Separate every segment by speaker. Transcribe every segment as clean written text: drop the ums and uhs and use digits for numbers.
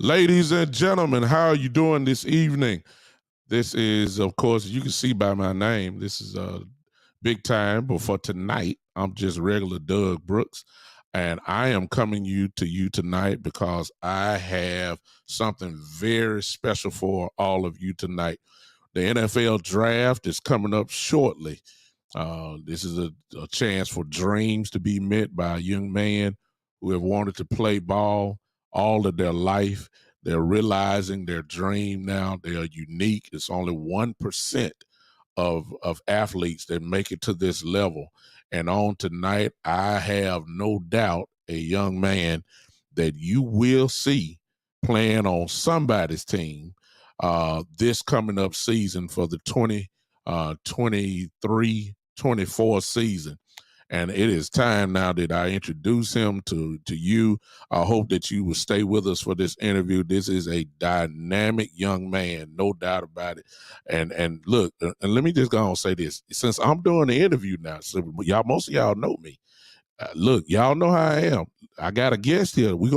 Speaker 1: Ladies and gentlemen, how are you doing this evening? This is, of course, you can see by my name, this is big time, but for tonight, I'm just regular Doug Brooks, and I am coming to you tonight because I have something very special for all of you tonight. The NFL draft is coming up shortly. This is a chance for dreams to be met by a young man who have wanted to play ball all of their life. They're realizing their dream now. They are unique. It's only 1% of athletes that make it to this level. And on tonight, I have no doubt a young man that you will see playing on somebody's team this coming up season for the 2023-24 season. And it is time now that I introduce him to you. I hope that you will stay with us for this interview. This is a dynamic young man, no doubt about it. And look, and let me just go and say this. Since I'm doing the interview now, so most of y'all know me. Look, y'all know how I am. I got a guest here. We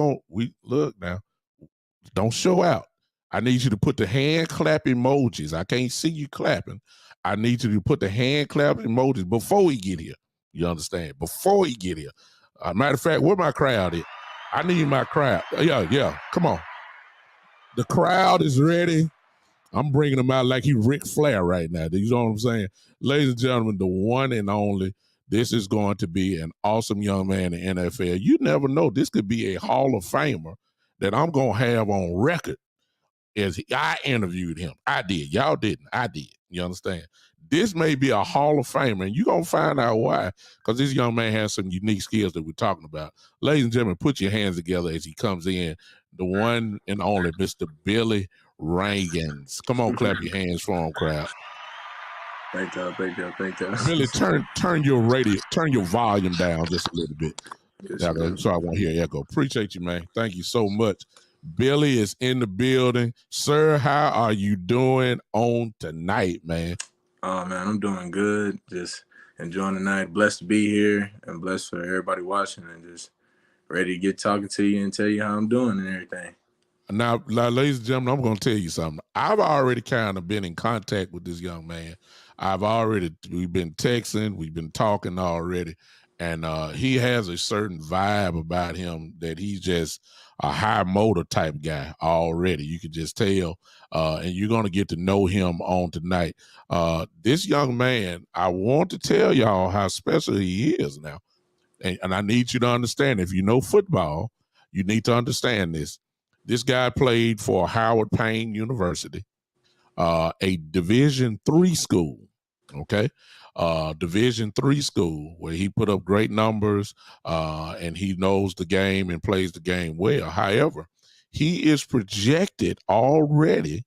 Speaker 1: look now. Don't show out. I need you to put the hand clap emojis. I can't see you clapping. I need you to put the hand clap emojis before we get here. You understand? Before he get here. Matter of fact, where my crowd is? I need my crowd. Yeah. Come on. The crowd is ready. I'm bringing them out like he Ric Flair right now. You know what I'm saying? Ladies and gentlemen, the one and only. This is going to be an awesome young man in the NFL. You never know. This could be a Hall of Famer that I'm going to have on record as I interviewed him. I did. Y'all didn't. I did. You understand? This may be a Hall of Famer, and you're going to find out why, because this young man has some unique skills that we're talking about. Ladies and gentlemen, put your hands together as he comes in. The one and only Mr. Billy Reagins. Come on, clap your hands for him, crowd.
Speaker 2: Thank you.
Speaker 1: Billy, turn your volume down just a little bit. So I won't hear echo. Appreciate you, man. Thank you so much. Billy is in the building. Sir, how are you doing on tonight, man?
Speaker 2: Oh, man, I'm doing good. Just enjoying the night. Blessed to be here and blessed for everybody watching and just ready to get talking to you and tell you how I'm doing and everything.
Speaker 1: Now, ladies and gentlemen, I'm going to tell you something. I've already kind of been in contact with this young man. We've been texting, we've been talking already, and he has a certain vibe about him that he's just a high motor type guy already. You can just tell, and you're going to get to know him on tonight. This young man, I want to tell y'all how special he is now, and I need you to understand. If you know football, you need to understand this. This guy played for Howard Payne University, a Division III school, okay? Division III school where he put up great numbers and he knows the game and plays the game well. However, he is projected already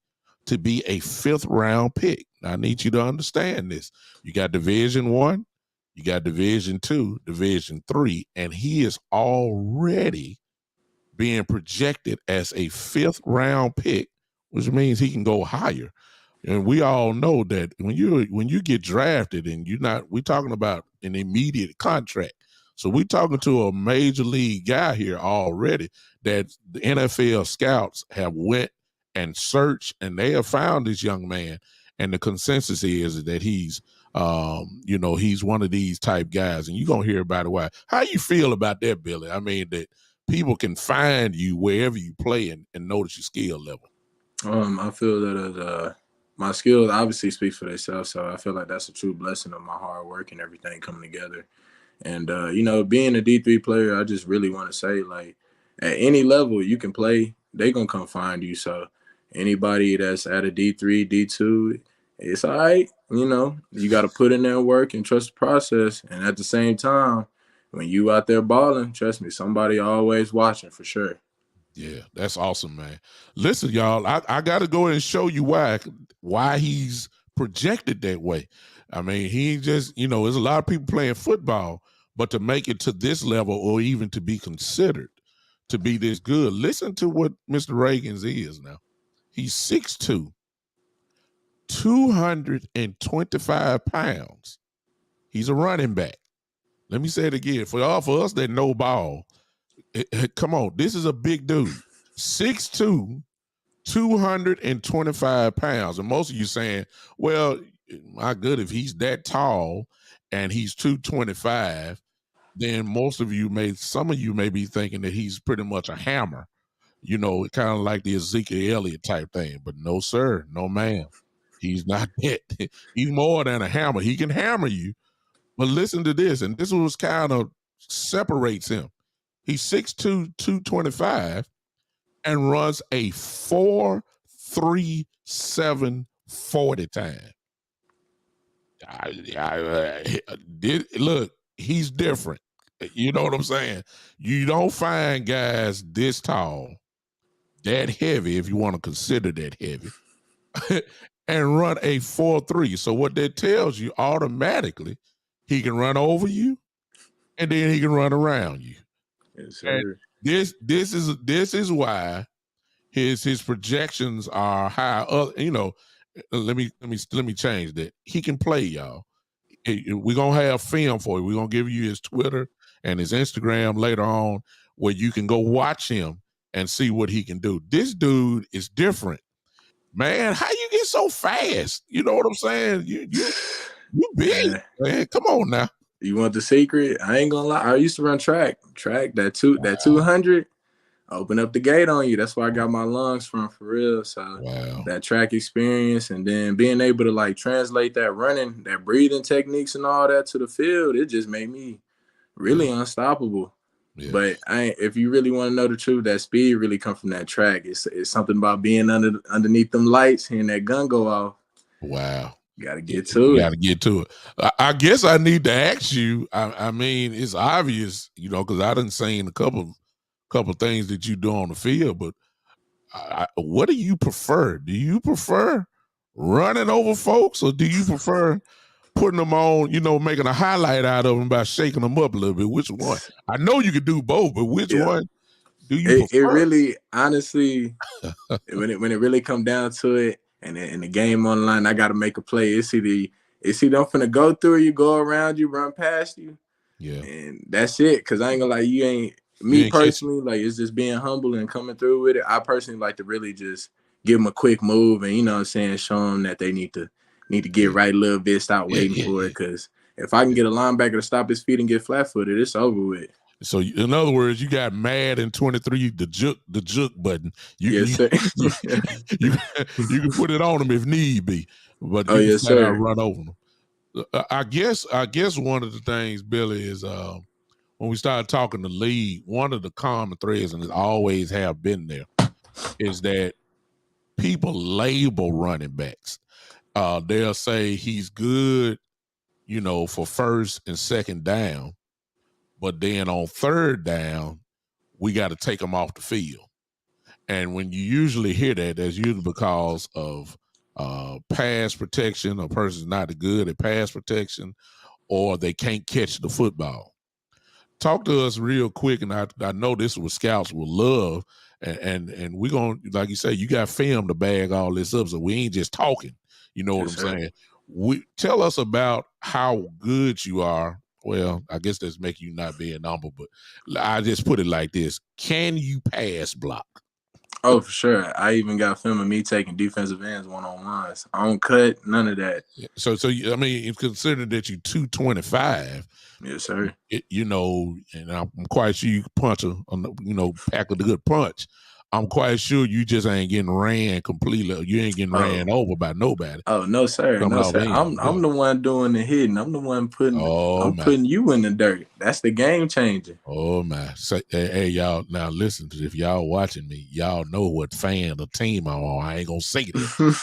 Speaker 1: to be a 5th round pick. Now, I need you to understand this. You got Division I, you got Division II, Division III, and he is already being projected as a 5th round pick, which means he can go higher. And we all know that when you get drafted and we're talking about an immediate contract. So we're talking to a major league guy here already that the NFL scouts have went and searched and they have found this young man. And the consensus is that he's one of these type guys, and you're going to hear about it. Why? How you feel about that, Billy? I mean, that people can find you wherever you play and notice your skill level.
Speaker 2: I feel that my skills obviously speak for themselves, so I feel like that's a true blessing of my hard work and everything coming together. And, being a D3 player, I just really want to say, like, at any level you can play, they going to come find you. So anybody that's at a D3, D2, it's all right. You got to put in that work and trust the process. And at the same time, when you out there balling, trust me, somebody always watching for sure.
Speaker 1: Yeah, that's awesome, man. Listen, y'all, I got to go and show you why he's projected that way. I mean, he just, there's a lot of people playing football, but to make it to this level or even to be considered to be this good, listen to what Mr. Reagins is now. He's 6'2", 225 pounds. He's a running back. Let me say it again. For us that know ball, come on, this is a big dude. 6'2", 225 pounds. And most of you saying, well, my good, if he's that tall and he's 225, then some of you may be thinking that he's pretty much a hammer, kind of like the Ezekiel Elliott type thing. But no, sir, no, ma'am. He's not that. He's more than a hammer. He can hammer you. But listen to this, and this was kind of separates him. He's 6'2", 225, and runs a 4.37 40 time. Look, he's different. You know what I'm saying? You don't find guys this tall, that heavy, if you want to consider that heavy, and run a 4.3. So what that tells you automatically, he can run over you, and then he can run around you.
Speaker 2: Yes, sir.
Speaker 1: And this is why his projections are high. Let me change that. He can play, y'all. We're gonna have film for you. We're gonna give you his Twitter and his Instagram later on, where you can go watch him and see what he can do. This dude is different, man. How you get so fast? You know what I'm saying? You big, man. Come on now.
Speaker 2: You want the secret? I ain't gonna lie. I used to run track. That 200. Open up the gate on you. That's where I got my lungs from, for real. So that track experience, and then being able to like translate that running, that breathing techniques and all that to the field, it just made me really unstoppable. Yeah. But if you really want to know the truth, that speed really comes from that track. It's something about being underneath them lights, hearing that gun go off.
Speaker 1: Wow.
Speaker 2: You got to get to it.
Speaker 1: Got to get to it. I guess I need to ask you, I mean, it's obvious, because I done seen a couple things that you do on the field, but what do you prefer? Do you prefer running over folks, or do you prefer putting them on, making a highlight out of them by shaking them up a little bit? Which one? I know you could do both, but which one do you prefer?
Speaker 2: It really, honestly, when it really come down to it, and in the game online, I got to make a play. It's either I'm finna go through you, go around you, run past you, and that's it. Because I ain't gonna lie, you ain't. Me personally, like, it's just being humble and coming through with it. I personally like to really just give them a quick move and, show them that they need to get right a little bit, stop waiting for it. Because if I can get a linebacker to stop his feet and get flat-footed, it's over with.
Speaker 1: So, in other words, you got mad in 23, the juke button. You can put it on them if need be, but you can run over them. I guess one of the things, Billy, is when we started talking the league, one of the common threads, and it always have been there, is that people label running backs. They'll say he's good, for first and second down, but then on third down, we got to take him off the field. And when you usually hear that, that's usually because of pass protection. A person's not good at pass protection, or they can't catch the football. Talk to us real quick, and I know this is what scouts will love, and we're going to, like you say, you got film to bag all this up, so we ain't just talking. You know what I'm saying? Tell us about how good you are. Well, I guess that's making you not being humble, but I just put it like this. Can you pass block?
Speaker 2: Oh, for sure. I even got film of me taking defensive ends one-on-ones. I don't cut, none of that.
Speaker 1: So I mean, considering that you're 225,
Speaker 2: yes, sir.
Speaker 1: And I'm quite sure you can punch pack a good punch. I'm quite sure you just ain't getting ran completely. You ain't getting ran over by nobody.
Speaker 2: Oh, no, sir. No, sir. I'm the one doing the hitting. I'm the one putting you in the dirt. That's the game changer.
Speaker 1: Oh, my. So, hey, y'all, now listen, if y'all watching me, y'all know what fan of team I'm on. I ain't going to say that.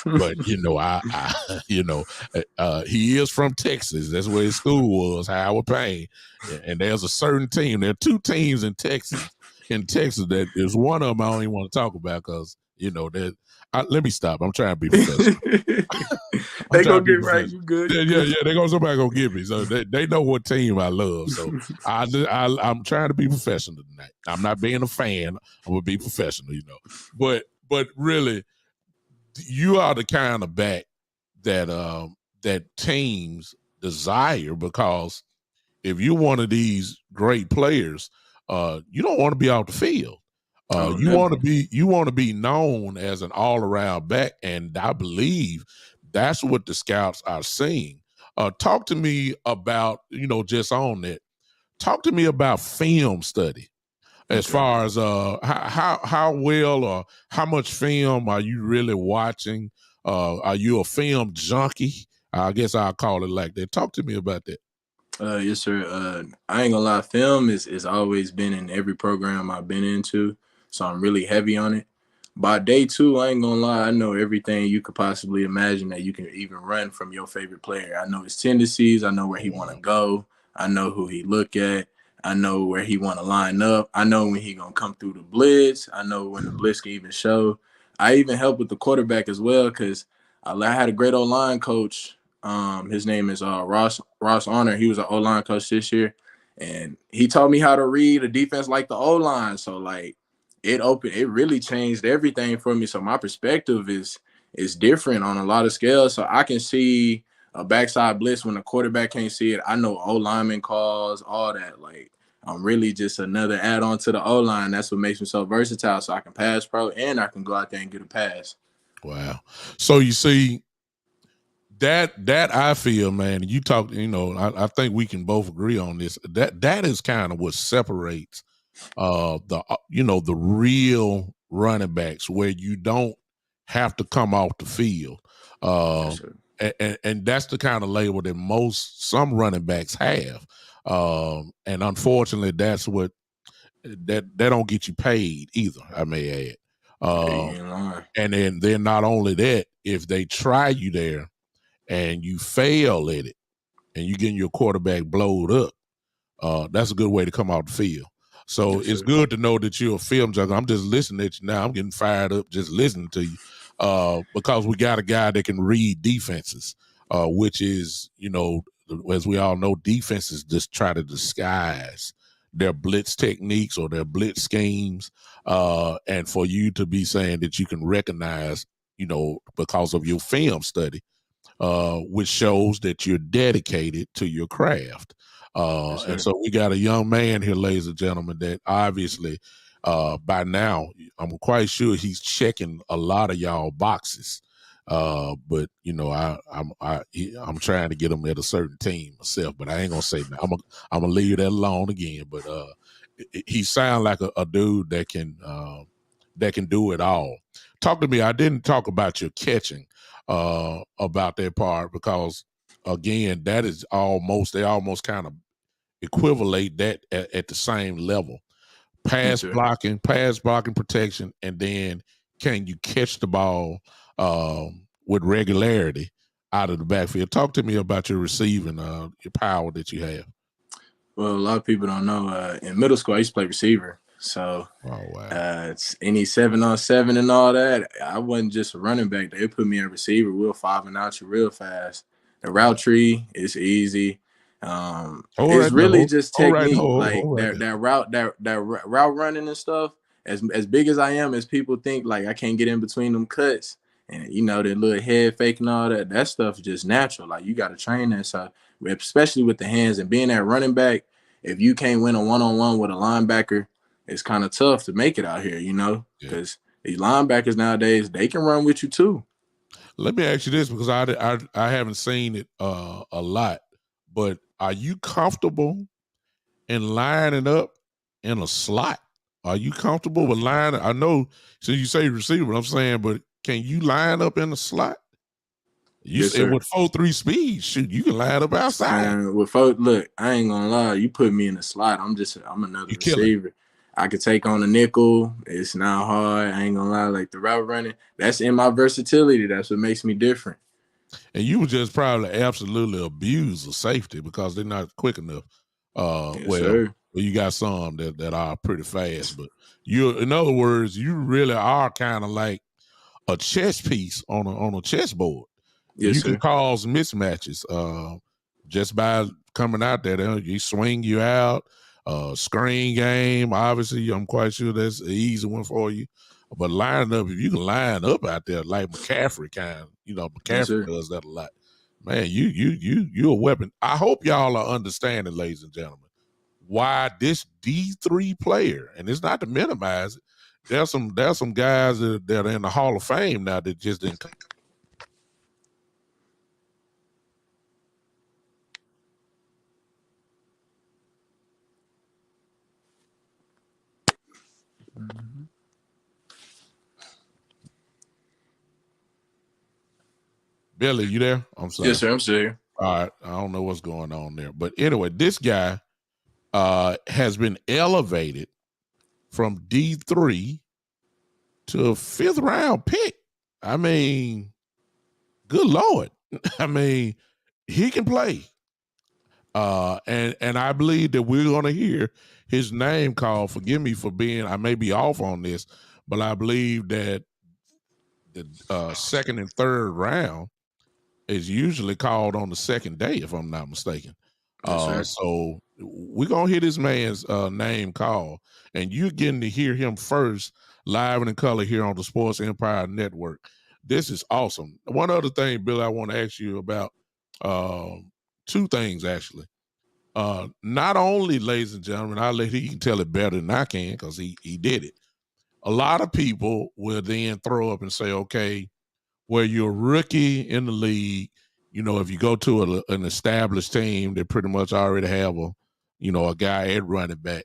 Speaker 1: But, he is from Texas. That's where his school was, Howard Payne. And there's a certain team. There are two teams in Texas. That there's one of them I don't even want to talk about because, let me stop. I'm trying to be professional.
Speaker 2: They gonna get right. You good?
Speaker 1: Yeah. Somebody gonna get me. So they know what team I love. So I'm trying to be professional tonight. I'm not being a fan. I'm gonna be professional, But really, you are the kind of back that teams desire, because if you're one of these great players, you don't want to be off the field.
Speaker 2: Oh,
Speaker 1: You want to
Speaker 2: never.
Speaker 1: be known as an all around back, and I believe that's what the scouts are seeing. Talk to me about just on that. Talk to me about film study as
Speaker 2: Okay.
Speaker 1: far as how well or how much film are you really watching? Are you a film junkie? I guess I'll call it like that. Talk to me about that.
Speaker 2: Yes, sir. I ain't gonna lie, film is always been in every program I've been into, so I'm really heavy on it. By day two, I ain't gonna lie, I know everything you could possibly imagine that you can even run from your favorite player. I know his tendencies. I know where he want to
Speaker 1: Wow.
Speaker 2: go. I know who he look at. I know where he want to line up. I know when he gonna come through the blitz. I know when the blitz can even show. I even help with the quarterback as well because I had a great old line coach. His name is Ross Honor. He was an O line coach this year, and he taught me how to read a defense like the O line. So like it really changed everything for me. So my perspective is different on a lot of scales. So I can see a backside blitz when the quarterback can't see it. I know O lineman calls, all that. Like I'm really just another add on to the O line. That's what makes me so versatile. So I can pass pro and I can go out there and get a pass.
Speaker 1: Wow. So you see, that I feel, man, you talk, I think we can both agree on this. That is kind of what separates the real running backs where you don't have to come off the field.
Speaker 2: Yes,
Speaker 1: Uh
Speaker 2: sir.
Speaker 1: and that's the kind of label that some running backs have. And unfortunately that's what that don't get you paid either, I may add.
Speaker 2: Yeah, you
Speaker 1: Um
Speaker 2: ain't lying.
Speaker 1: and then not only that, if they try you there and you fail at it and you getting your quarterback blowed up, that's a good way to come out the field. So
Speaker 2: Yes,
Speaker 1: it's
Speaker 2: sir.
Speaker 1: good to know that you're a film junkie. I'm just listening at you now. I'm getting fired up just listening to you because we got a guy that can read defenses, which is, as we all know, defenses just try to disguise their blitz techniques or their blitz schemes. And for you to be saying that you can recognize, because of your film study, which shows that you're dedicated to your craft.
Speaker 2: Yes,
Speaker 1: And
Speaker 2: sir.
Speaker 1: so we got a young man here, ladies and gentlemen, that obviously by now I'm quite sure he's checking a lot of y'all boxes. But I'm trying to get him at a certain team myself, but I ain't gonna say that. I'm gonna leave that alone again. But he sounds like a dude that can do it all. Talk to me. I didn't talk about your catching about that part because again, that is they almost kind of equivalate that at the same level.
Speaker 2: Yes, sir.
Speaker 1: Pass blocking protection, and then can you catch the ball with regularity out of the backfield? Talk to me about your receiving, your power that you have.
Speaker 2: Well, a lot of people don't know. In middle school, I used to play receiver. So
Speaker 1: Oh wow.
Speaker 2: it's any 7-on-7 and all that. I wasn't just a running back. They put me in receiver. We'll 5 and out you real fast. The route tree is easy.
Speaker 1: All
Speaker 2: It's
Speaker 1: right, no,
Speaker 2: really just
Speaker 1: all right,
Speaker 2: technique. Like
Speaker 1: hold right there.
Speaker 2: that route running and stuff. As big as I am, as people think, like I can't get in between them cuts. And the little head fake and all that. That stuff is just natural. Like you got to train that. So especially with the hands and being that running back, if you can't win a one-on-one with a linebacker, it's kind of tough to make it out here,
Speaker 1: Yeah.
Speaker 2: because these linebackers nowadays, they can run with you too.
Speaker 1: Let me ask you this because I haven't seen it a lot, but are you comfortable in lining up in a slot? Are you comfortable with lining? I know, so you say receiver, I'm saying, but can you line up in a slot? You
Speaker 2: Yes,
Speaker 1: said
Speaker 2: sir.
Speaker 1: with 4-3 speed, shoot, you can line up outside.
Speaker 2: Man, with folks, look, I ain't gonna lie. You put me in a slot, I'm another
Speaker 1: You killing.
Speaker 2: receiver. I could take on a nickel. It's not hard. I ain't gonna lie. Like the route running, that's in my versatility. That's what makes me different.
Speaker 1: And you would just probably absolutely abuse the safety because they're not quick enough.
Speaker 2: Yes,
Speaker 1: Well,
Speaker 2: sir.
Speaker 1: you got some that are pretty fast, but in other words, you really are kind of like a chess piece on a chessboard.
Speaker 2: Yes,
Speaker 1: You can
Speaker 2: sir.
Speaker 1: cause mismatches just by coming out there. You swing you out. Screen game, obviously, I'm quite sure that's an easy one for you. But lining up, if you can line up out there like McCaffrey
Speaker 2: Yes,
Speaker 1: McCaffrey
Speaker 2: sir.
Speaker 1: does that a lot. Man, you're a weapon. I hope y'all are understanding, ladies and gentlemen, why this D3 player, and it's not to minimize it. There's some guys that are in the Hall of Fame now that just didn't.
Speaker 2: Mm-hmm.
Speaker 1: Billy, you there? I'm sorry.
Speaker 2: Yes, sir. I'm still here.
Speaker 1: All right, I don't know what's going on there, but anyway, this guy has been elevated from D3 to a 5th round pick. I mean, good Lord. I mean, he can play. And I believe that we're going to hear his name called. Forgive me for I may be off on this, but I believe that the second and third round is usually called on the second day, if I'm not mistaken.
Speaker 2: Yes,
Speaker 1: So we're going to hear this man's name called, and you're getting to hear him first live and in color here on the Sports Empire Network. This is awesome. One other thing, Bill, I want to ask you about two things, actually. Not only, ladies and gentlemen, I'll let he can tell it better than I can because he did it. A lot of people will then throw up and say, okay, well, you're a rookie in the league. You know, if you go to an established team, they pretty much already have a guy at running back.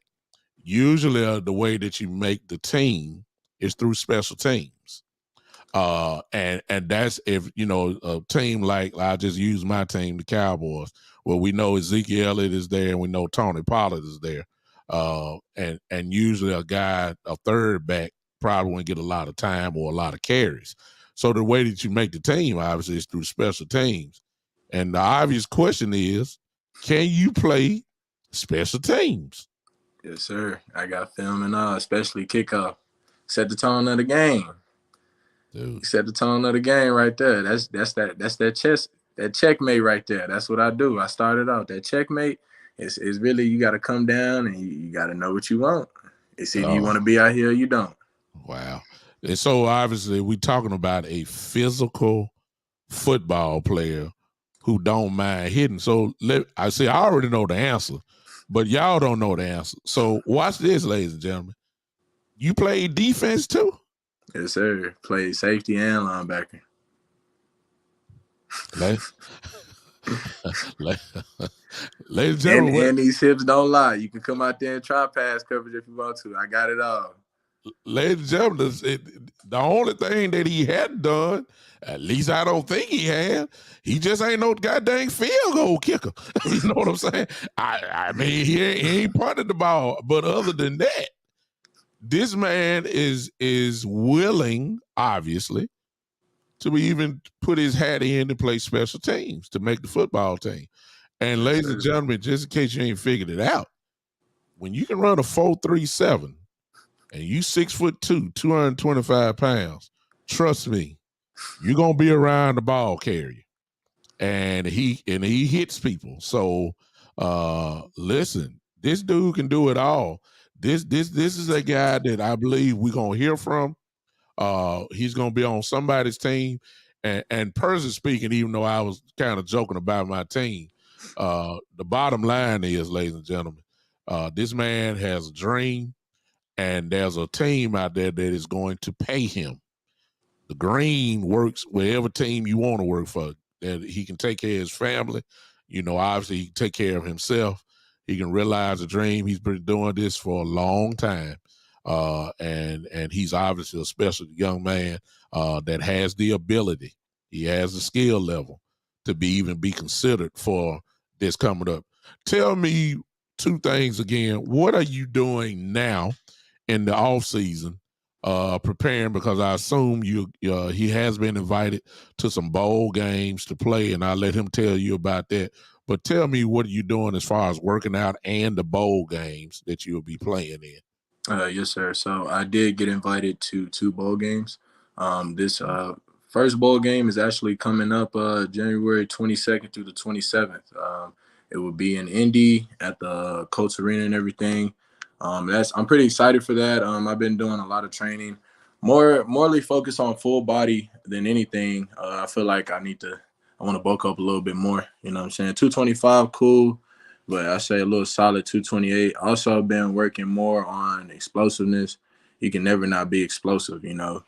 Speaker 1: Usually the way that you make the team is through special teams. And that's if, a team like, I just use my team, the Cowboys, where we know Ezekiel Elliott is there and we know Tony Pollard is there. And usually a third back probably won't get a lot of time or a lot of carries. So the way that you make the team, obviously, is through special teams. And the obvious question is, can you play special teams?
Speaker 2: Yes, sir. I got film and especially kickoff. Set the tone of the game. Dude. Set the tone of the game right there. That's that checkmate right there. That's what I do. I started out. That checkmate is really, you got to come down and you got to know what you want. It's either you want to be out here or you don't.
Speaker 1: Wow. And so obviously we're talking about a physical football player who don't mind hitting. So I already know the answer, but y'all don't know the answer. So watch this, ladies and gentlemen. You play defense too?
Speaker 2: Yes, sir. Played safety and linebacker.
Speaker 1: Ladies and gentlemen,
Speaker 2: and these hips don't lie. You can come out there and try pass coverage if you want to. I got it all.
Speaker 1: Ladies and gentlemen, the only thing that he hadn't done, at least I don't think he had, he just ain't no goddamn field goal kicker. You know what I'm saying? I mean, he ain't punted the ball. But other than that, this man is willing, obviously, to even put his hat in to play special teams, to make the football team. And ladies and gentlemen, just in case you ain't figured it out, when you can run a 4.37 and you 6'2", 225 pounds, trust me, you're gonna be around the ball carrier. And he hits people. So listen, this dude can do it all. This is a guy that I believe we're gonna hear from. He's gonna be on somebody's team. And personally speaking, even though I was kind of joking about my team, the bottom line is, ladies and gentlemen, this man has a dream, and there's a team out there that is going to pay him. The green works wherever team you want to work for. That he can take care of his family. Obviously he can take care of himself. He can realize the dream. He's been doing this for a long time. And he's obviously a special young man that has the ability. He has the skill level to even be considered for this coming up. Tell me two things again. What are you doing now in the off season, preparing? Because I assume he has been invited to some bowl games to play, and I'll let him tell you about that. But tell me, what are you doing as far as working out and the bowl games that you'll be playing in?
Speaker 2: Yes, sir. So I did get invited to 2 bowl games. This first bowl game is actually coming up January 22nd through the 27th. It will be in Indy at the Colts Arena and everything. I'm pretty excited for that. I've been doing a lot of training, morely focused on full body than anything. I feel like I want to bulk up a little bit more. You know what I'm saying? 225, cool. but I say a little solid 228. Also been working more on explosiveness. You can never not be explosive, you know.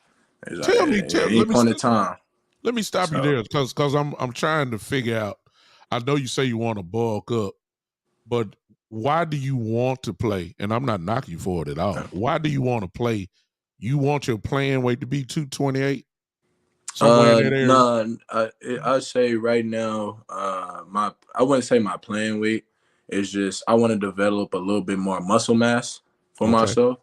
Speaker 2: It's like,
Speaker 1: Tell me,
Speaker 2: at any
Speaker 1: let me
Speaker 2: point in time.
Speaker 1: let me stop you
Speaker 2: So
Speaker 1: there because I'm trying to figure out. I know you say you want to bulk up, but why do you want to play? And I'm not knocking you for it at all. Why do you want to play? You want your playing weight to be 228? Somewhere in that area?
Speaker 2: no, I say right now, I wouldn't say my playing weight. It's just I want to develop a little bit more muscle mass for
Speaker 1: Okay.
Speaker 2: myself.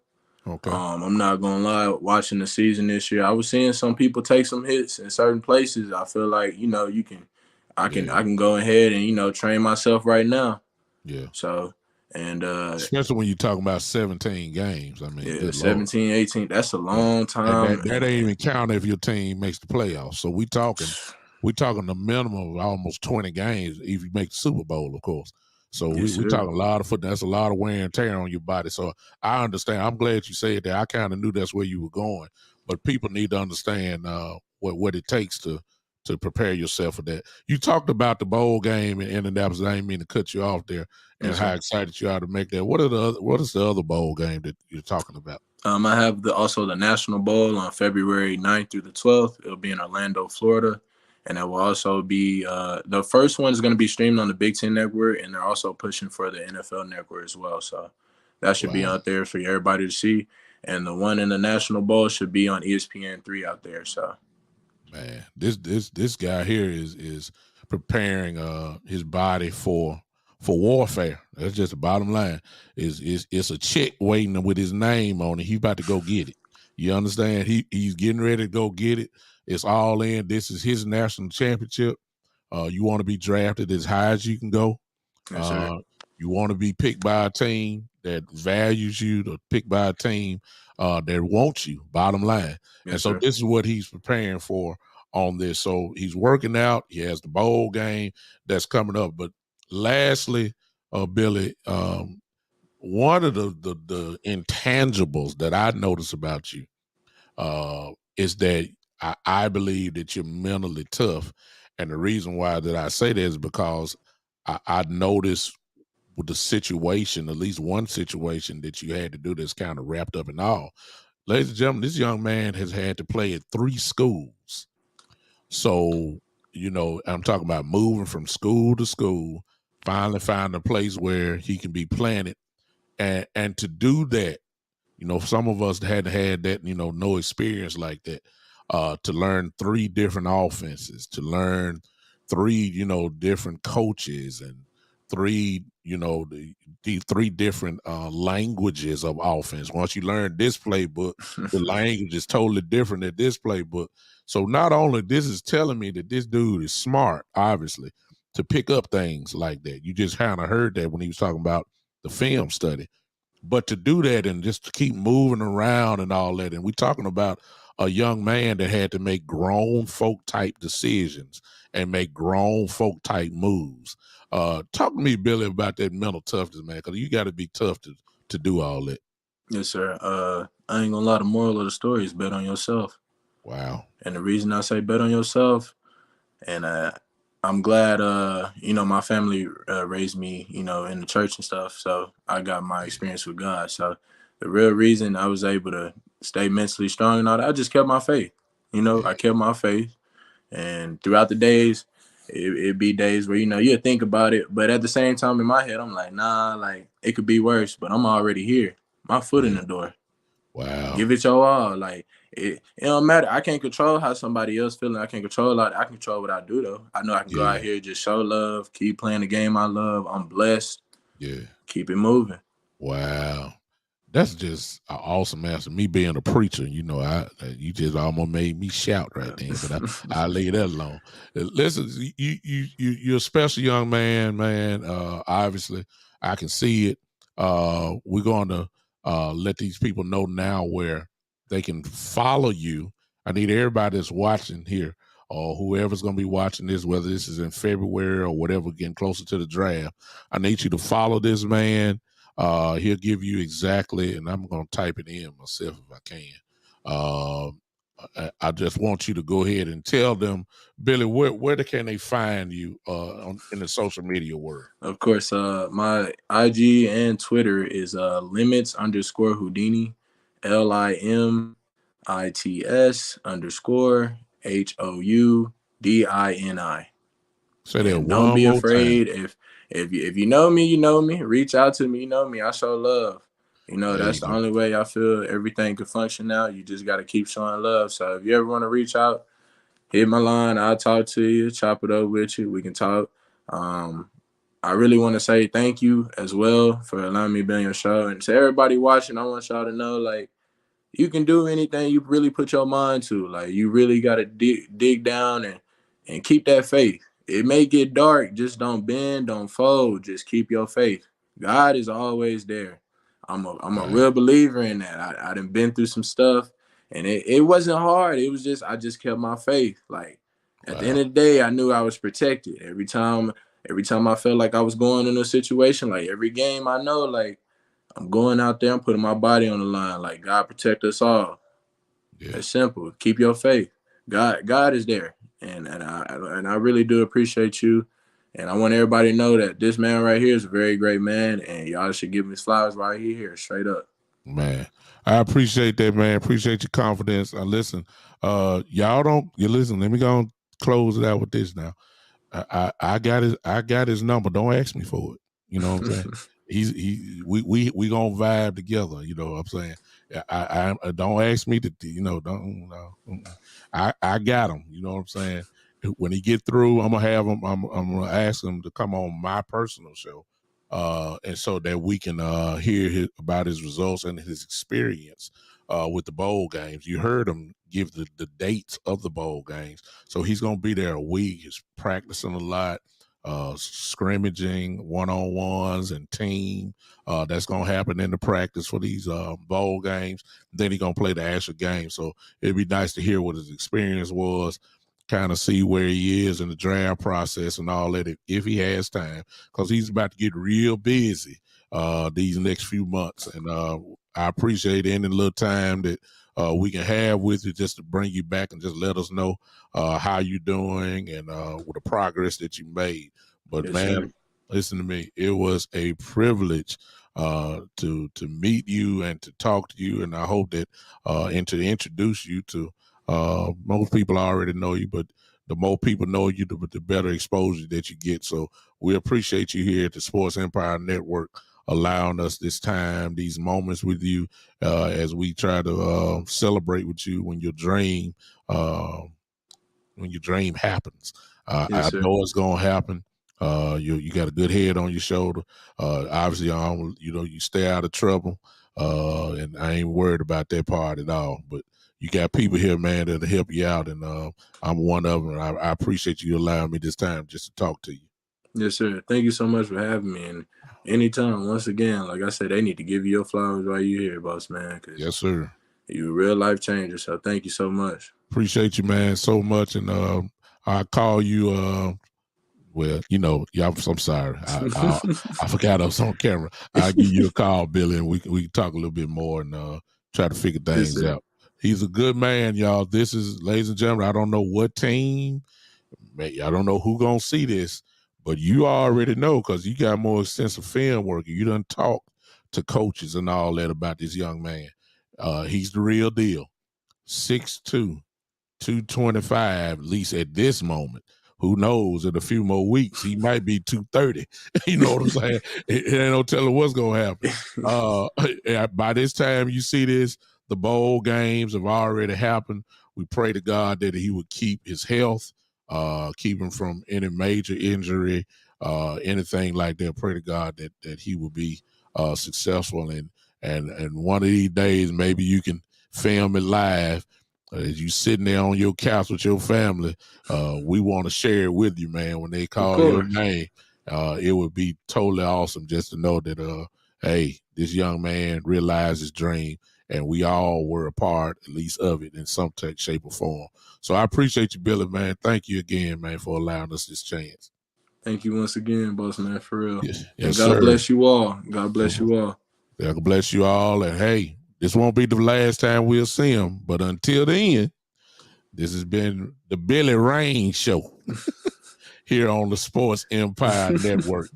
Speaker 1: Okay.
Speaker 2: I'm not gonna lie. Watching the season this year, I was seeing some people take some hits in certain places. I feel like I
Speaker 1: Yeah.
Speaker 2: can go ahead and train myself right now.
Speaker 1: Yeah.
Speaker 2: So and
Speaker 1: Especially when you're talking about 17 games. I mean,
Speaker 2: yeah,
Speaker 1: good Lord.
Speaker 2: 17, 18. That's a
Speaker 1: Yeah.
Speaker 2: long
Speaker 1: And
Speaker 2: time.
Speaker 1: that ain't even count if your team makes the playoffs. So we talking the minimum of almost 20 games if you make the Super Bowl, of course. So
Speaker 2: Yes,
Speaker 1: we
Speaker 2: sir.
Speaker 1: talking a lot of foot. That's a lot of wear and tear on your body. So I understand. I'm glad you said that. I kind of knew that's where you were going, but people need to understand what it takes to prepare yourself for that. You talked about the bowl game in Indianapolis. I didn't mean to cut you off there, and
Speaker 2: Yes,
Speaker 1: how
Speaker 2: sir.
Speaker 1: excited you are to make that. What is the other bowl game that you're talking about?
Speaker 2: I have also the National Bowl on February 9th through the 12th. It'll be in Orlando, Florida. And it will also be the first one is going to be streamed on the Big Ten Network, and they're also pushing for the NFL Network as well. So that should be
Speaker 1: Wow.
Speaker 2: out there for everybody to see. And the one in the National Bowl should be on ESPN3 out there. So
Speaker 1: Man, this guy here is preparing his body for warfare. That's just the bottom line. It's a check waiting with his name on it. He's about to go get it. You understand? He's getting ready to go get it. It's all in. This is his national championship. You want to be drafted as high as you can go.
Speaker 2: yes, sir.
Speaker 1: You want to be picked by a team that values you, or picked by a team that wants you, bottom line. And
Speaker 2: Yes,
Speaker 1: so
Speaker 2: sir.
Speaker 1: this is what he's preparing for on this. So he's working out. He has the bowl game that's coming up. But lastly, Billy, one of the intangibles that I notice about you is that I believe that you're mentally tough. And the reason why that I say that is because I noticed with the situation, at least one situation that you had to do that's kind of wrapped up in all. Ladies and gentlemen, this young man has had to play at 3 schools. So, I'm talking about moving from school to school, finally finding a place where he can be planted. And to do that, some of us hadn't had that, no experience like that. To learn 3 different offenses, to learn 3, different coaches, and 3, the 3 different languages of offense. Once you learn this playbook, the language is totally different than this playbook. So not only this is telling me that this dude is smart, obviously, to pick up things like that. You just kind of heard that when he was talking about the film study. But to do that and just to keep moving around and all that, and we're talking about a young man that had to make grown folk type decisions and make grown folk type moves. Talk to me, Billy, about that mental toughness, man, because you got to be tough to do all that.
Speaker 2: Yes, sir. I ain't gonna lie. The moral of the story is bet on yourself.
Speaker 1: Wow.
Speaker 2: And the reason I say bet on yourself, and I'm glad my family raised me in the church and stuff, so I got my experience with God. So the real reason I was able to stay mentally strong and all that, I just kept my faith.
Speaker 1: Yeah.
Speaker 2: I kept my faith, and throughout the days, it'd be days where you think about it, but at the same time in my head I'm like, nah, like it could be worse, but I'm already here, my foot in
Speaker 1: Yeah.
Speaker 2: the door.
Speaker 1: Wow.
Speaker 2: Give it your all. Like it don't matter. I can't control how somebody else feeling. I can't control a lot. I can control what I do though. I know I can go out
Speaker 1: Yeah.
Speaker 2: here, just show love, keep playing the game I love. I'm blessed.
Speaker 1: Yeah.
Speaker 2: Keep it moving.
Speaker 1: Wow. That's just an awesome answer. Me being a preacher, you just almost made me shout right then, but I lay that alone. Listen, you're a special young man, man. Obviously, I can see it. We're going to let these people know now where they can follow you. I need everybody that's watching here, or whoever's going to be watching this, whether this is in February or whatever, getting closer to the draft. I need you to follow this man. He'll give you exactly, and I'm going to type it in myself if I can. I just want you to go ahead and tell them, Billy, where can they find you in the social media world?
Speaker 2: Of course, my IG and Twitter is limits_Houdini, LIMITS_HOUDINI.
Speaker 1: Say that
Speaker 2: And don't
Speaker 1: one
Speaker 2: be
Speaker 1: more time.
Speaker 2: afraid. If you know me, you know me. Reach out to me, you know me. I show love.
Speaker 1: There
Speaker 2: That's
Speaker 1: you
Speaker 2: the
Speaker 1: go.
Speaker 2: only way I feel everything can function now. You just got to keep showing love. So if you ever want to reach out, hit my line. I'll talk to you, chop it up with you. We can talk. Um, I really want to say thank you as well for allowing me to be on your show. And to everybody watching, I want y'all to know, like, you can do anything you really put your mind to. Like, you really got to dig down and keep that faith. It may get dark. Just don't bend, don't fold. Just keep your faith. God is always there. I'm a
Speaker 1: Right.
Speaker 2: real believer in that. I done been through some stuff, and it wasn't hard. It was just I just kept my faith. Like, at the end
Speaker 1: Wow.
Speaker 2: of the day, I knew I was protected. Every time I felt like I was going in a situation, like every game, I know, like, I'm going out there, I'm putting my body on the line. Like, God protect us all.
Speaker 1: Yeah.
Speaker 2: It's simple. Keep your faith. God is there. And I really do appreciate you. And I want everybody to know that this man right here is a very great man, and y'all should give him his flowers right here, straight up.
Speaker 1: Man, I appreciate that, man. Appreciate your confidence. Listen, you listen, let me go and close it out with this now. I got his number. Don't ask me for it. You know what I'm saying? We gonna vibe together. You know what I'm saying? I don't ask me to. Don't. No, I got him. You know what I'm saying? When he get through, I'm gonna have him. I'm gonna ask him to come on my personal show, and so that we can hear about his results and his experience with the bowl games. You heard him give the dates of the bowl games. So he's going to be there a week. He's practicing a lot, scrimmaging, one-on-ones and team. That's going to happen in the practice for these bowl games. Then he's going to play the actual game. So it'd be nice to hear what his experience was, kind of see where he is in the draft process and all that if he has time, because he's about to get real busy these next few months. And I appreciate any little time that we can have with you just to bring you back and just let us know how you're doing and with the progress that you made. But
Speaker 2: Yes,
Speaker 1: man,
Speaker 2: sir.
Speaker 1: listen to me. It was a privilege to meet you and to talk to you, and I hope that and to introduce you to most people already know you, but the more people know you, the better exposure that you get. So we appreciate you here at the Sports Empire Network, allowing us this time, these moments with you as we try to celebrate with you uh, when your dream happens.
Speaker 2: Yes,
Speaker 1: I
Speaker 2: sir.
Speaker 1: know it's gonna happen. You got a good head on your shoulder. Obviously, you stay out of trouble, and I ain't worried about that part at all. But you got people here, man, that'll help you out, and I'm one of them. I appreciate you allowing me this time just to talk to you.
Speaker 2: Yes, sir. Thank you so much for having me. And anytime, once again, like I said, they need to give you your flowers while you're here, boss man, because
Speaker 1: Yes, sir.
Speaker 2: you're a real life changer. So thank you so much.
Speaker 1: Appreciate you, man, so much, and I call you. Well, I'm sorry. I forgot I was on camera. I'll give you a call, Billy, and we can talk a little bit more and try to figure
Speaker 2: Yes,
Speaker 1: things
Speaker 2: sir.
Speaker 1: out. He's a good man, y'all. This is, ladies and gentlemen, I don't know what team, I don't know who gonna see this, but you already know because you got more extensive film work. You done talk to coaches and all that about this young man. He's the real deal. 6'2", 225, at least at this moment. Who knows? In a few more weeks, he might be 230. You know what I'm saying? It ain't no telling what's gonna happen. By this time you see this, the bowl games have already happened. We pray to God that he would keep his health, keep him from any major injury, anything like that. Pray to God that he will be successful, and one of these days maybe you can film it live as you sitting there on your couch with your family. We want to share it with you, man. When they
Speaker 2: Of
Speaker 1: call your
Speaker 2: course.
Speaker 1: name, it would be totally awesome just to know that, hey, this young man realized his dream, and we all were a part, at least, of it in some shape, or form. So I appreciate you, Billy, man. Thank you again, man, for allowing us this chance.
Speaker 2: Thank you once again, boss man, for real.
Speaker 1: Yes,
Speaker 2: And
Speaker 1: yes,
Speaker 2: God
Speaker 1: sir.
Speaker 2: bless you all. God bless you all.
Speaker 1: God bless you all, and hey, this won't be the last time we'll see him, but until then, This has been the Billy Reagins Show here on the Sports Empire Network.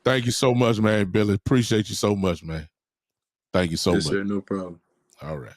Speaker 1: Thank you so much, man, Billy. Appreciate you so much, man. Thank you so much.
Speaker 2: Yes, sir. No problem.
Speaker 1: All right.